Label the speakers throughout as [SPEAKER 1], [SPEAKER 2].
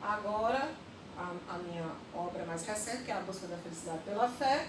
[SPEAKER 1] Agora, a minha obra mais recente, que é A Busca da Felicidade pela Fé.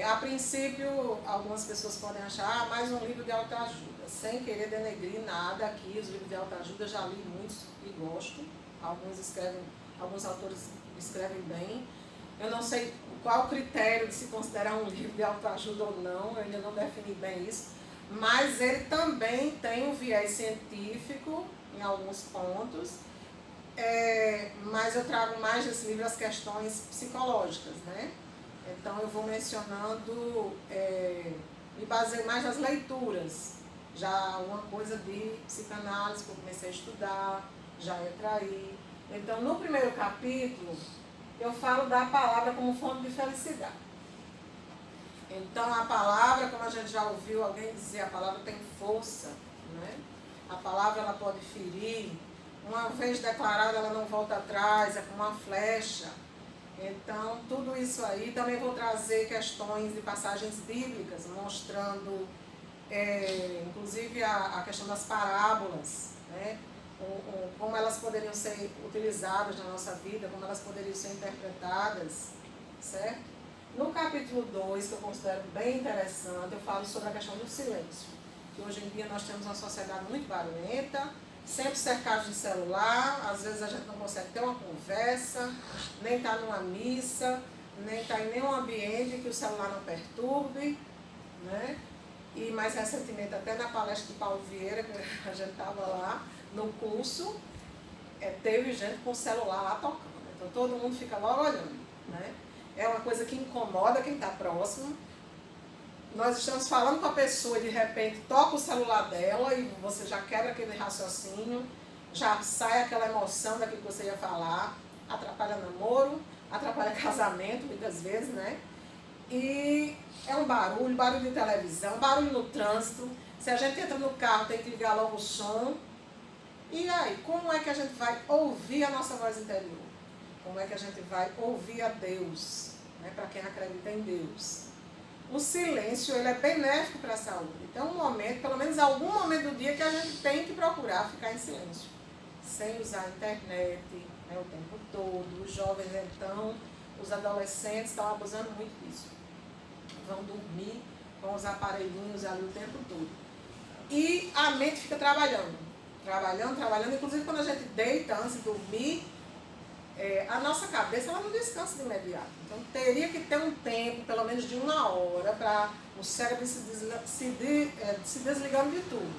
[SPEAKER 1] A princípio, algumas pessoas podem achar mais um livro de autoajuda, sem querer denegrir nada aqui. Os livros de autoajuda eu já li muitos e gosto. Alguns autores escrevem bem. Eu não sei qual o critério de se considerar um livro de autoajuda ou não, eu ainda não defini bem isso, mas ele também tem um viés científico em alguns pontos, mas eu trago mais nesse livro as questões psicológicas, né? Então eu vou mencionando, me baseio mais nas leituras, já uma coisa de psicanálise que eu comecei a estudar, já entra aí. Então no primeiro capítulo eu falo da palavra como fonte de felicidade. Então a palavra, como a gente já ouviu alguém dizer, a palavra tem força, né? A palavra ela pode ferir, uma vez declarada ela não volta atrás, é como uma flecha. Então, tudo isso aí, também vou trazer questões de passagens bíblicas, mostrando, inclusive, a questão das parábolas, né? Como elas poderiam ser utilizadas na nossa vida, como elas poderiam ser interpretadas, certo? No capítulo 2, que eu considero bem interessante, eu falo sobre a questão do silêncio, que hoje em dia nós temos uma sociedade muito barulhenta, sempre cercado de celular, às vezes a gente não consegue ter uma conversa, nem estar numa missa, nem estar em nenhum ambiente que o celular não perturbe, né? E mais recentemente, até na palestra de Paulo Vieira, que a gente estava lá no curso, teve gente com o celular lá tocando, então todo mundo fica logo olhando, né? É uma coisa que incomoda quem está próximo. Nós estamos falando com a pessoa e de repente toca o celular dela e você já quebra aquele raciocínio, já sai aquela emoção daquilo que você ia falar, atrapalha namoro, atrapalha casamento muitas vezes, né? E é um barulho de televisão, barulho no trânsito. Se a gente entra no carro tem que ligar logo o som. E aí, como é que a gente vai ouvir a nossa voz interior? Como é que a gente vai ouvir a Deus, né? Para quem acredita em Deus. O silêncio ele é benéfico para a saúde. Então, um momento, pelo menos algum momento do dia que a gente tem que procurar ficar em silêncio. Sem usar a internet, né, o tempo todo. Os jovens, então, os adolescentes estão abusando muito disso. Vão dormir com os aparelhinhos ali o tempo todo. E a mente fica trabalhando. Inclusive, quando a gente deita antes de dormir, a nossa cabeça ela não descansa de imediato. Então teria que ter um tempo, pelo menos de 1 hora, para o cérebro se desligando de tudo.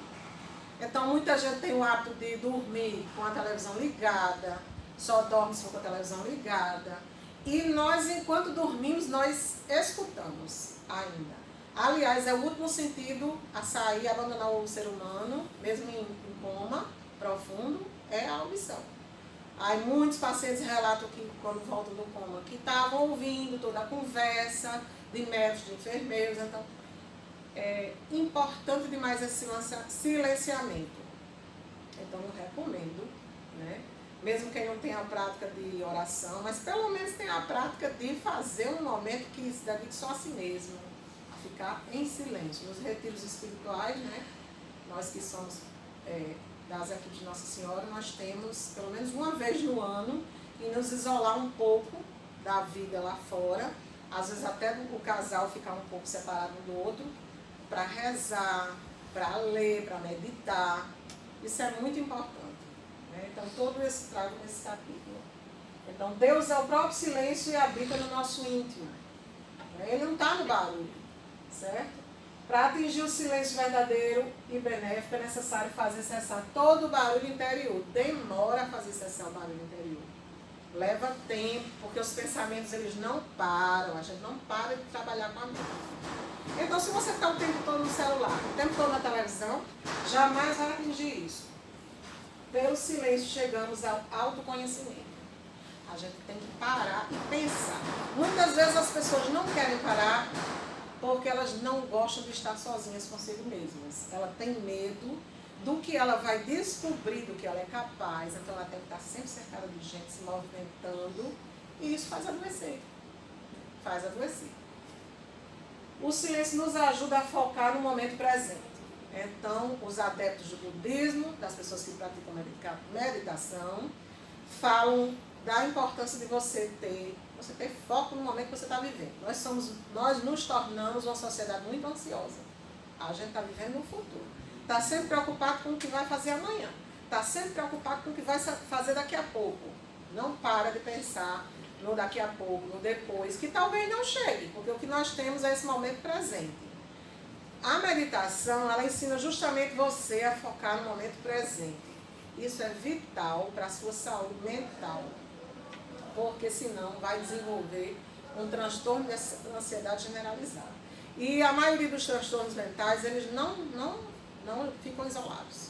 [SPEAKER 1] Então muita gente tem o hábito de dormir com a televisão ligada, só dorme se for com a televisão ligada. E nós, enquanto dormimos, nós escutamos ainda. Aliás, é o último sentido a sair, abandonar o ser humano, mesmo em coma profundo, é a audição. Aí muitos pacientes relatam que quando voltam do coma, que estavam ouvindo toda a conversa de médicos, de enfermeiros. Então, é importante demais esse silenciamento. Então, eu recomendo, né? Mesmo quem não tem a prática de oração, mas pelo menos tem a prática de fazer um momento que se dedique só a si mesmo, a ficar em silêncio. Nos retiros espirituais, né? Nós que somos das equipes de Nossa Senhora, nós temos pelo menos uma vez no ano e nos isolar um pouco da vida lá fora, às vezes até o casal ficar um pouco separado um do outro, para rezar, para ler, para meditar. Isso é muito importante, né? Então todo esse trago nesse capítulo. Então Deus é o próprio silêncio e habita no nosso íntimo. Ele não está no barulho, certo? Para atingir o silêncio verdadeiro e benéfico é necessário fazer cessar todo o barulho interior. Demora a fazer cessar o barulho interior. Leva tempo, porque os pensamentos eles não param. A gente não para de trabalhar com a mente. Então, se você está o tempo todo no celular, o tempo todo na televisão, jamais vai atingir isso. Pelo silêncio chegamos ao autoconhecimento. A gente tem que parar e pensar. Muitas vezes as pessoas não querem parar porque elas não gostam de estar sozinhas consigo mesmas. Ela tem medo do que ela vai descobrir, do que ela é capaz. Então ela tem que estar sempre cercada de gente se movimentando. E isso faz adoecer. O silêncio nos ajuda a focar no momento presente. Então, os adeptos do budismo, das pessoas que praticam meditação, falam da importância de você ter foco no momento que você está vivendo. Nós nos tornamos uma sociedade muito ansiosa. A gente está vivendo no futuro. Está sempre preocupado com o que vai fazer amanhã. Está sempre preocupado com o que vai fazer daqui a pouco. Não para de pensar no daqui a pouco, no depois, que talvez não chegue, porque o que nós temos é esse momento presente. A meditação, ela ensina justamente você a focar no momento presente. Isso é vital para a sua saúde mental, porque senão vai desenvolver um transtorno de ansiedade generalizada. E a maioria dos transtornos mentais, eles não ficam isolados.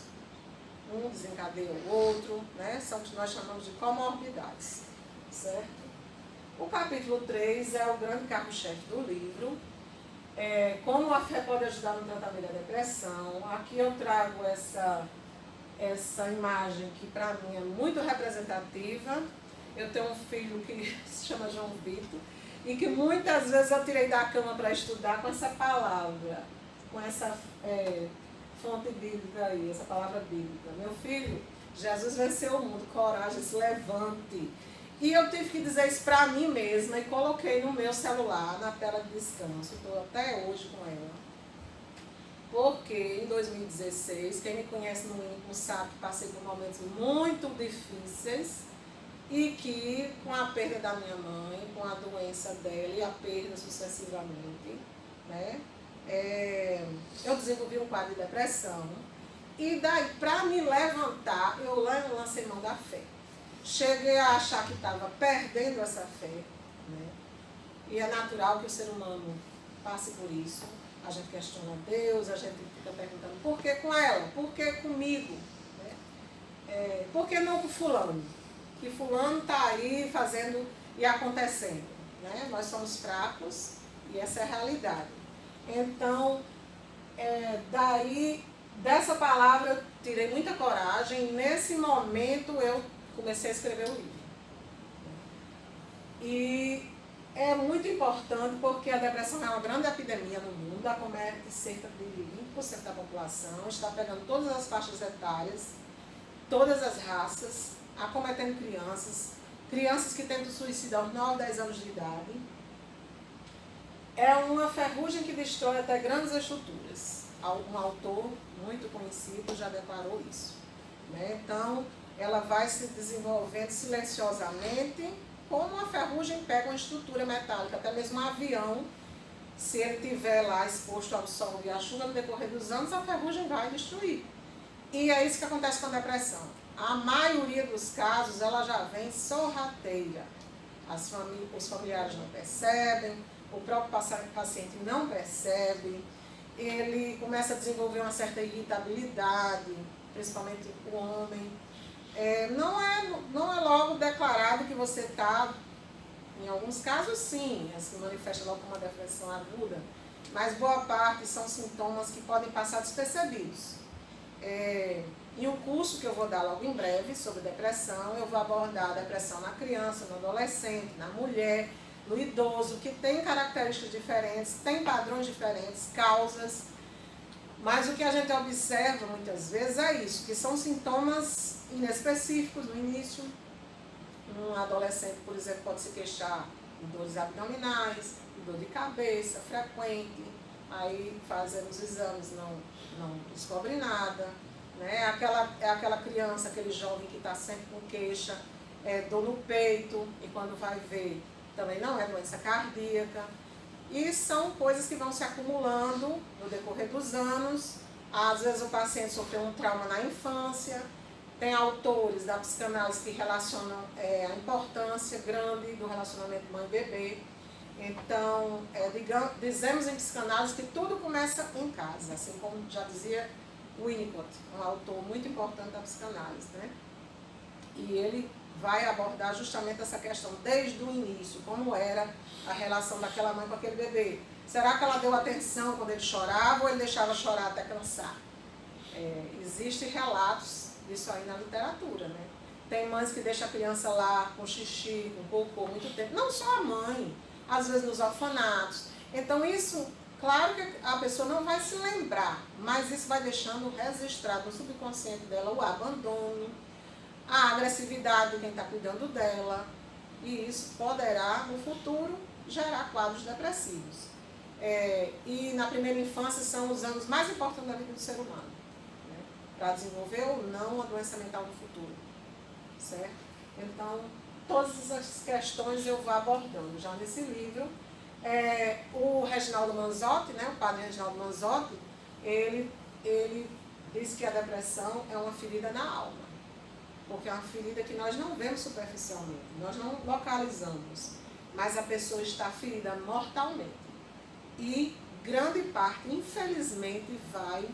[SPEAKER 1] Um desencadeia o outro, né? São o que nós chamamos de comorbidades, certo? O capítulo 3 é o grande carro-chefe do livro. Como a fé pode ajudar no tratamento da depressão. Aqui eu trago essa imagem que para mim é muito representativa. Eu tenho um filho que se chama João Vitor e que muitas vezes eu tirei da cama para estudar com essa palavra, com essa fonte bíblica aí, essa palavra bíblica. Meu filho, Jesus venceu o mundo, coragem, se levante. E eu tive que dizer isso para mim mesma e coloquei no meu celular, na tela de descanso. Estou até hoje com ela. Porque em 2016, quem me conhece no íntimo sabe que passei por momentos muito difíceis e que com a perda da minha mãe, com a doença dela e a perda sucessivamente, né, eu desenvolvi um quadro de depressão. E daí, para me levantar, eu lancei mão da fé. Cheguei a achar que estava perdendo essa fé, né? E é natural que o ser humano passe por isso. A gente questiona Deus, a gente fica perguntando por que com ela, por que comigo, né? Por que não com fulano? Que fulano está aí fazendo e acontecendo, né? Nós somos fracos e essa é a realidade. Então, daí, dessa palavra eu tirei muita coragem. Nesse momento eu comecei a escrever o livro. E é muito importante porque a depressão é uma grande epidemia no mundo, acomete cerca de 20% da população, está pegando todas as faixas etárias, todas as raças, acometendo crianças que tentam suicidar aos 9, 10 anos de idade. É uma ferrugem que destrói até grandes estruturas. Um autor muito conhecido já declarou isso, né? Então, ela vai se desenvolvendo silenciosamente, como a ferrugem pega uma estrutura metálica, até mesmo um avião, se ele estiver lá exposto ao sol e à chuva no decorrer dos anos, a ferrugem vai destruir. E é isso que acontece com a depressão. A maioria dos casos, ela já vem sorrateira. Os familiares não percebem, o próprio paciente não percebe, ele começa a desenvolver uma certa irritabilidade, principalmente o homem. Não é logo declarado que você está, em alguns casos sim, se manifesta logo como uma depressão aguda, mas boa parte são sintomas que podem passar despercebidos. Em um curso que eu vou dar logo em breve sobre depressão, eu vou abordar a depressão na criança, no adolescente, na mulher, no idoso, que tem características diferentes, tem padrões diferentes, causas. Mas o que a gente observa muitas vezes é isso, que são sintomas inespecíficos no início. Um adolescente, por exemplo, pode se queixar de dores abdominais, de dor de cabeça frequente, aí fazendo os exames, não descobre nada, né? Aquela criança, aquele jovem que está sempre com queixa, dor no peito, e quando vai ver, também não é doença cardíaca. E são coisas que vão se acumulando no decorrer dos anos. Às vezes o paciente sofreu um trauma na infância. Tem autores da psicanálise que relacionam a importância grande do relacionamento mãe-bebê. Então, dizemos em psicanálise que tudo começa em casa, assim como já dizia Winnicott, um autor muito importante da psicanálise, né? E ele vai abordar justamente essa questão desde o início, como era a relação daquela mãe com aquele bebê. Será que ela deu atenção quando ele chorava ou ele deixava chorar até cansar? Existem relatos disso aí na literatura, né? Tem mães que deixam a criança lá com xixi, com cocô muito tempo. Não só a mãe, às vezes nos orfanatos. Então isso, claro que a pessoa não vai se lembrar, mas isso vai deixando registrado no subconsciente dela o abandono, a agressividade de quem está cuidando dela, e isso poderá, no futuro, gerar quadros depressivos. E na primeira infância são os anos mais importantes da vida do ser humano, né, para desenvolver ou não uma doença mental no futuro, certo? Então, todas essas questões eu vou abordando já nesse livro. O Reginaldo Manzotti, né, o padre Reginaldo Manzotti, ele diz que a depressão é uma ferida na alma, porque é uma ferida que nós não vemos superficialmente, nós não localizamos, mas a pessoa está ferida mortalmente. E grande parte, infelizmente, vai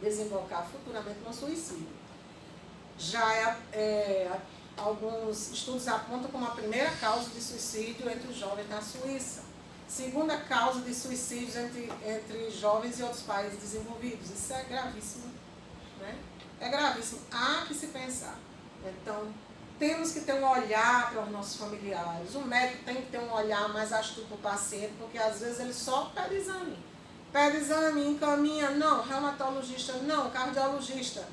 [SPEAKER 1] desembocar futuramente no suicídio. Já alguns estudos apontam como a primeira causa de suicídio entre os jovens na Suíça. Segunda causa de suicídios entre jovens e outros países desenvolvidos. Isso é gravíssimo, né? É gravíssimo. Há que se pensar. Então, temos que ter um olhar para os nossos familiares. O médico tem que ter um olhar mais astuto para o paciente, porque às vezes ele só pede exame. Pede exame, encaminha, não, reumatologista, não, cardiologista.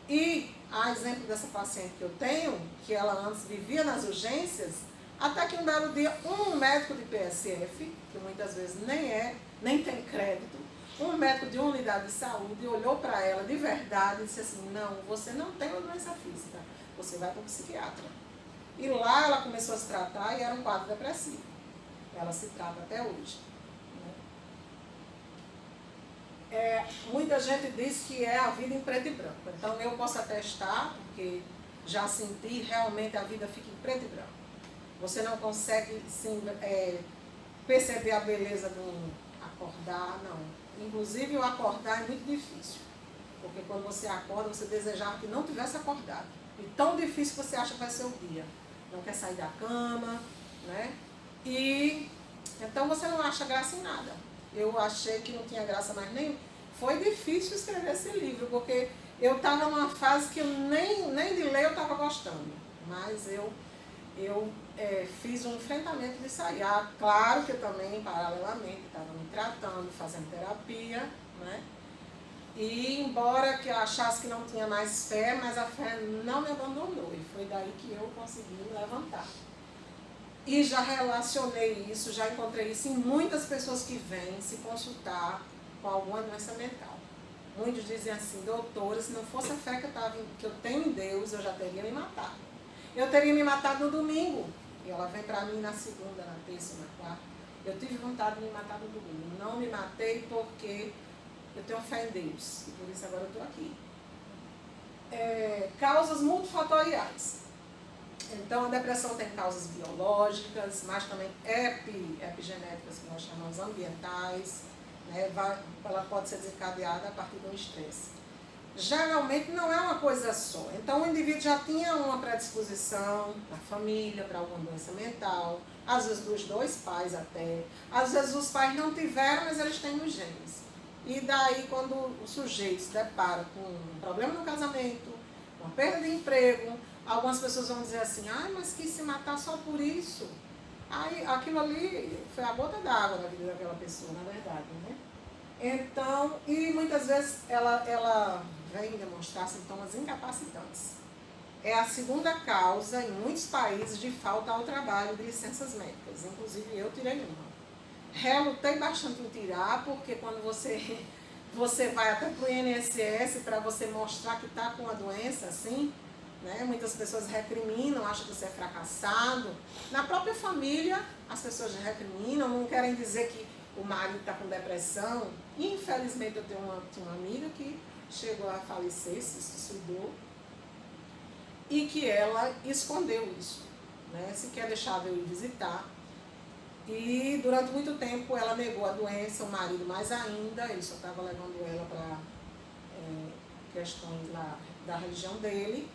[SPEAKER 1] E, a exemplo dessa paciente que eu tenho, que ela antes vivia nas urgências, até que um belo dia, um médico de PSF, que muitas vezes nem tem crédito, um médico de uma unidade de saúde olhou para ela de verdade e disse assim, não, você não tem uma doença física, você vai para o psiquiatra. E lá ela começou a se tratar e era um quadro depressivo. Ela se trata até hoje. Muita gente diz que é a vida em preto e branco. Então eu posso atestar, porque já senti, realmente a vida fica em preto e branco. Você não consegue perceber a beleza do acordar, não. Inclusive o acordar é muito difícil. Porque quando você acorda, você desejava que não tivesse acordado. E tão difícil que você acha que vai ser o dia. Não quer sair da cama, né? E então você não acha graça em nada. Eu achei que não tinha graça mais nenhuma. Foi difícil escrever esse livro, porque eu estava numa fase que eu nem de ler eu estava gostando. Mas eu fiz um enfrentamento de sair. Claro que eu também, paralelamente, estava me tratando, fazendo terapia, né? E embora que eu achasse que não tinha mais fé, mas a fé não me abandonou. E foi daí que eu consegui me levantar. E já relacionei isso, já encontrei isso em muitas pessoas que vêm se consultar com alguma doença mental. Muitos dizem assim, doutora, se não fosse a fé que eu tenho em Deus, eu já teria me matado. Eu teria me matado no domingo. E ela vem para mim na segunda, na terça, na quarta. Eu tive vontade de me matar no domingo. Não me matei porque eu tenho fé em Deus. E por isso agora eu estou aqui. Causas multifatoriais. Então, a depressão tem causas biológicas, mas também epigenéticas, que nós chamamos ambientais, né? Ela pode ser desencadeada a partir do estresse. Geralmente não é uma coisa só. Então, o indivíduo já tinha uma predisposição na família para alguma doença mental, às vezes dos dois pais até. Às vezes os pais não tiveram, mas eles têm os genes. E daí, quando o sujeito se depara com um problema no casamento, uma perda de emprego, algumas pessoas vão dizer assim, mas quis se matar só por isso. Aí, aquilo ali foi a gota d'água na vida daquela pessoa, na verdade, né? Então, e muitas vezes ela vem demonstrar sintomas incapacitantes. É a segunda causa, em muitos países, de falta ao trabalho de licenças médicas. Inclusive, eu tirei uma. Relutei bastante em tirar, porque quando você vai até para o INSS para você mostrar que está com a doença, assim, né? Muitas pessoas recriminam, acham que você é fracassado. Na própria família, as pessoas recriminam, não querem dizer que o marido está com depressão. Infelizmente, eu tinha uma amiga que chegou a falecer, se suicidou, e que ela escondeu isso, né? Sequer deixava eu ir visitar. E durante muito tempo ela negou a doença, o marido mais ainda, ele só estava levando ela para questões lá da religião dele,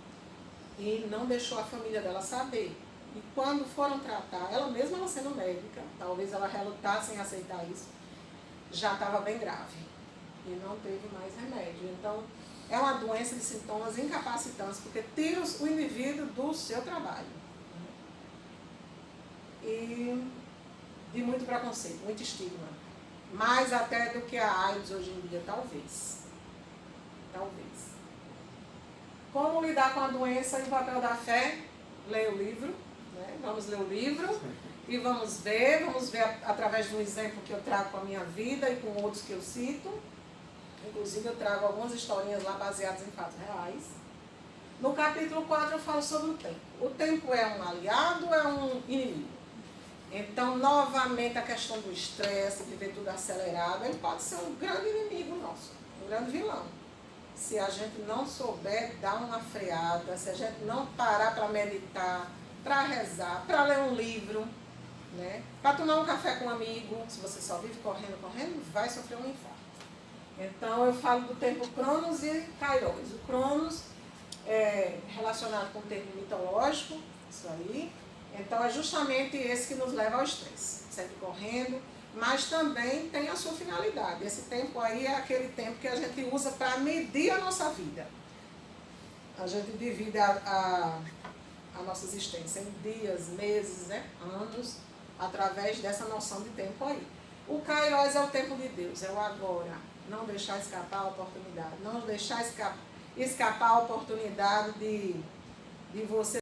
[SPEAKER 1] e não deixou a família dela saber. E quando foram tratar, ela mesma ela sendo médica, talvez ela relutasse em aceitar isso, já estava bem grave e não teve mais remédio. Então, é uma doença de sintomas incapacitantes, porque tira o indivíduo do seu trabalho. E de muito preconceito, muito estigma. Mais até do que a AIDS hoje em dia, talvez. Talvez. Como lidar com a doença e o papel da fé? Leia o livro, né? Vamos ler o livro e vamos ver através do exemplo que eu trago com a minha vida e com outros que eu cito. Inclusive eu trago algumas historinhas lá baseadas em fatos reais. No capítulo 4 eu falo sobre o tempo. O tempo é um aliado ou é um inimigo? Então, novamente, a questão do estresse, de ver tudo acelerado, ele pode ser um grande inimigo nosso, um grande vilão. Se a gente não souber dar uma freada, se a gente não parar para meditar, para rezar, para ler um livro, né? Para tomar um café com um amigo, se você só vive correndo, vai sofrer um infarto. Então, eu falo do tempo Cronos e Kairos. O Cronos é relacionado com o termo mitológico, isso aí. Então, é justamente esse que nos leva ao estresse, sempre correndo, mas também tem a sua finalidade. Esse tempo aí é aquele tempo que a gente usa para medir a nossa vida. A gente divide a nossa existência em dias, meses, né, anos, através dessa noção de tempo aí. O Kairos é o tempo de Deus, é o agora. Não deixar escapar a oportunidade, não deixar escapar a oportunidade de você